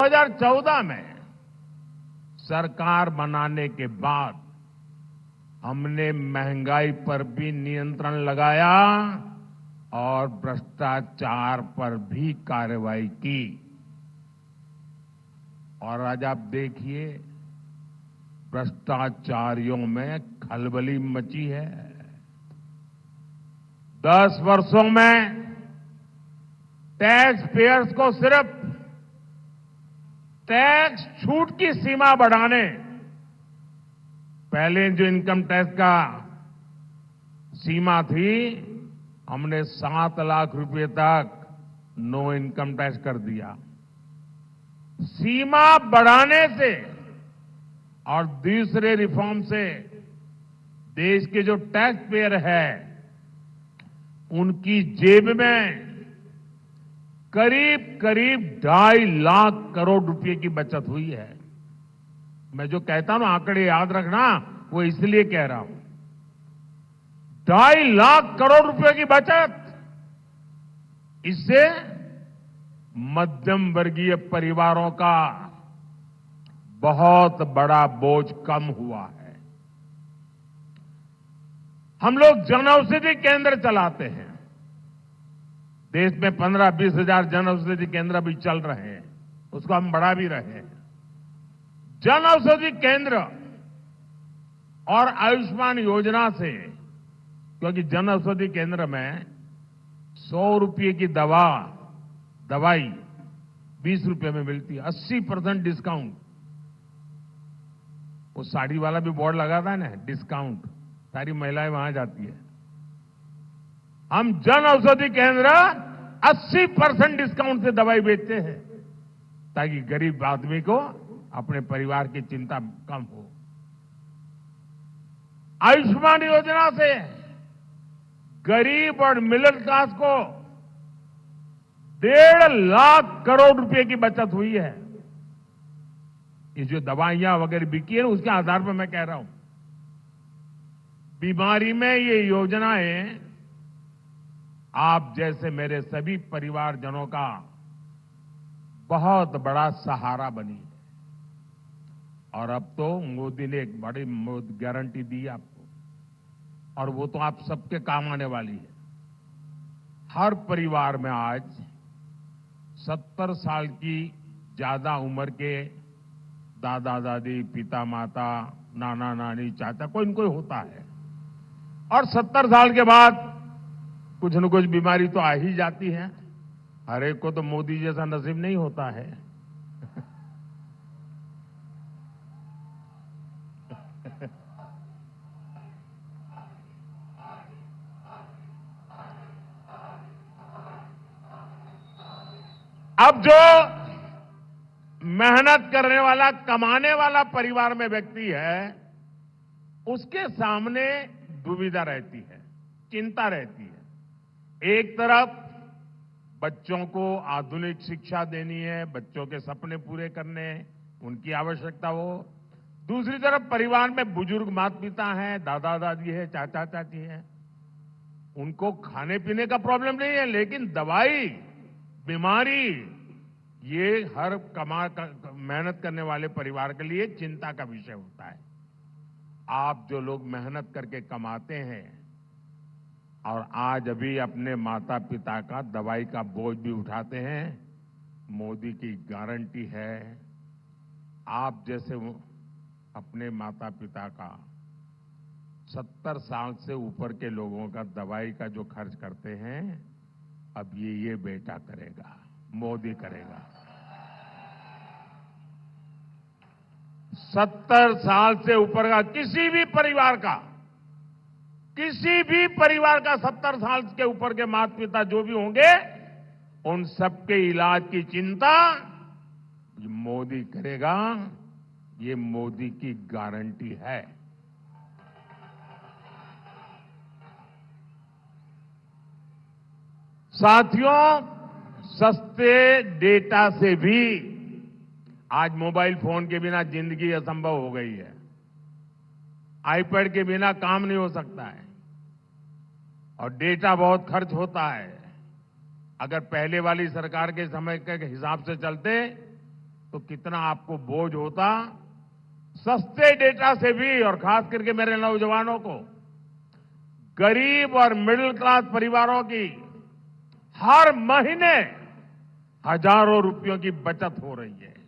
2014 में सरकार बनाने के बाद हमने महंगाई पर भी नियंत्रण लगाया और भ्रष्टाचार पर भी कार्रवाई की। और आज आप देखिए, भ्रष्टाचारियों में खलबली मची है। 10 वर्षों में टैक्स पेयर्स को सिर्फ टैक्स छूट की सीमा बढ़ाने, पहले जो इनकम टैक्स का सीमा थी, हमने 7 लाख रुपए तक नो इनकम टैक्स कर दिया। सीमा बढ़ाने से और दूसरे रिफॉर्म से देश के जो टैक्स पेयर है उनकी जेब में करीब करीब 2.5 लाख करोड़ रुपए की बचत हुई है। मैं जो कहता हूं आंकड़े याद रखना, वो इसलिए कह रहा हूं। 2.5 लाख करोड़ रुपए की बचत, इससे मध्यम वर्गीय परिवारों का बहुत बड़ा बोझ कम हुआ है। हम लोग जन औषधि केंद्र चलाते हैं। देश में 15-20 हजार जन औषधि केंद्र भी चल रहे हैं, उसको हम बढ़ा भी रहे हैं। जन औषधि केंद्र और आयुष्मान योजना से, क्योंकि जन औषधि केंद्र में 100 रुपये की दवाई 20 रुपये में मिलती है, 80% डिस्काउंट। वो साड़ी वाला भी बोर्ड लगाता है ना, डिस्काउंट, सारी महिलाएं वहां जाती है। हम जन औषधि केंद्र 80% डिस्काउंट से दवाई बेचते हैं, ताकि गरीब आदमी को अपने परिवार की चिंता कम हो। आयुष्मान योजना से गरीब और मिडिल क्लास को 1.5 लाख करोड़ रुपए की बचत हुई है। ये जो दवाइयां वगैरह बिकी है, उसके आधार पर मैं कह रहा हूं, बीमारी में ये योजनाएं आप जैसे मेरे सभी परिवारजनों का बहुत बड़ा सहारा बनी है। और अब तो मोदी ने एक बड़ी गारंटी दी आपको, और वो तो आप सबके काम आने वाली है। हर परिवार में आज 70 साल की ज्यादा उम्र के दादा दादी, पिता माता, नाना नानी, चाचा, कोई न कोई होता है। और 70 साल के बाद कुछ न कुछ बीमारी तो आ ही जाती है। हर एक को तो मोदी जैसा नसीब नहीं होता है। अब जो मेहनत करने वाला, कमाने वाला परिवार में व्यक्ति है, उसके सामने दुविधा रहती है, चिंता रहती है। एक तरफ बच्चों को आधुनिक शिक्षा देनी है, बच्चों के सपने पूरे करने, उनकी आवश्यकता हो। दूसरी तरफ परिवार में बुजुर्ग माता पिता हैं, दादा दादी है, चाचा चाची हैं, उनको खाने पीने का प्रॉब्लम नहीं है, लेकिन दवाई, बीमारी, ये हर मेहनत करने वाले परिवार के लिए चिंता का विषय होता है। आप जो लोग मेहनत करके कमाते हैं और आज अभी अपने माता पिता का दवाई का बोझ भी उठाते हैं, मोदी की गारंटी है, आप जैसे अपने माता पिता का 70 साल से ऊपर के लोगों का दवाई का जो खर्च करते हैं, अब ये बेटा करेगा, मोदी करेगा। 70 साल से ऊपर का किसी भी परिवार का 70 साल के ऊपर के माता पिता जो भी होंगे, उन सबके इलाज की चिंता मोदी करेगा। ये मोदी की गारंटी है। साथियों, सस्ते डेटा से भी आज मोबाइल फोन के बिना जिंदगी असंभव हो गई है। आईपैड के बिना काम नहीं हो सकता है और डेटा बहुत खर्च होता है। अगर पहले वाली सरकार के समय के हिसाब से चलते तो कितना आपको बोझ होता। सस्ते डेटा से भी, और खास करके मेरे नौजवानों को, गरीब और मिडिल क्लास परिवारों की हर महीने हजारों रुपयों की बचत हो रही है।